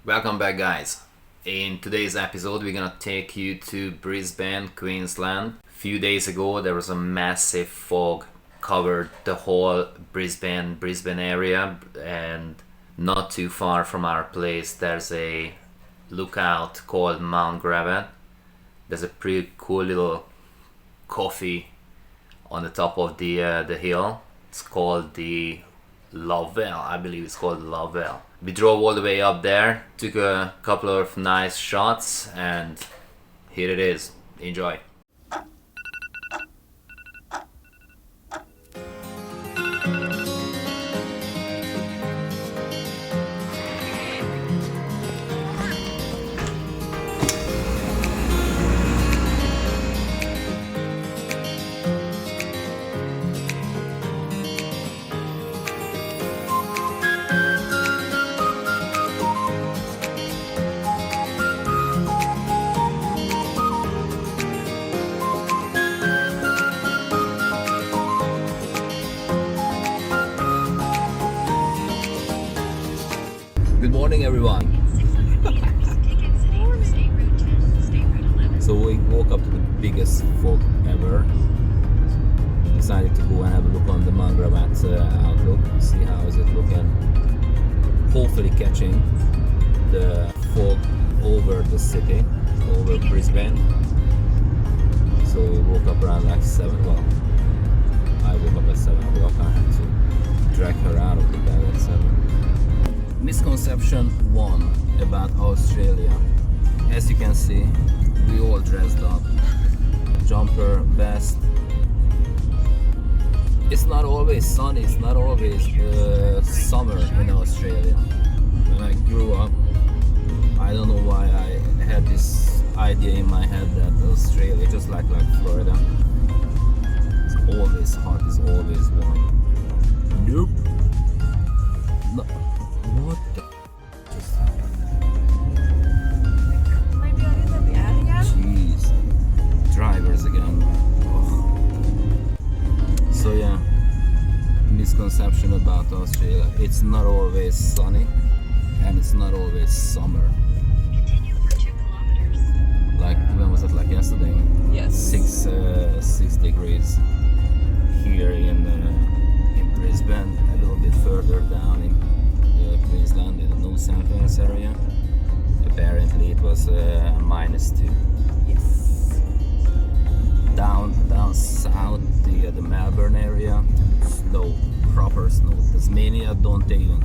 Welcome back, guys. In today's episode we're gonna take you to Brisbane, Queensland. A few days ago there was a massive fog covered the whole Brisbane area, and not too far from our place there's a lookout called Mt Gravatt. There's a pretty cool little coffee on the top of the hill. It's called the Lovell, I believe it's called Lovell. We drove all the way up there, took a couple of nice shots, and here it is. Enjoy. Good morning, everyone. So we woke up to the biggest fog ever. Decided to go and have a look on the Mt Gravatt outlook, see how is it looking. Hopefully catching the fog over the city, over Brisbane. So we woke up around like 7. Well, I woke up at 7 o'clock. I had to drag her out of the bed at 7. Misconception 1 about Australia. As you can see, we all dressed up. Jumper, vest. It's not always sunny, it's not always summer in Australia. When I grew up, I don't know why I had this idea in my head that Australia, just like Florida, it's always hot, it's always warm. Nope. No. What the just happened? Jeez. Drivers again. Oh. So yeah, misconception about Australia. It's not always sunny and it's not always summer. Like, when was it, like yesterday? Yes. 6 degrees here in Brisbane, a little bit further down in Queensland, in the New South Wales area. Apparently it was -2. Yes. Down south, the Melbourne area, snow, proper snow. Tasmania, don't even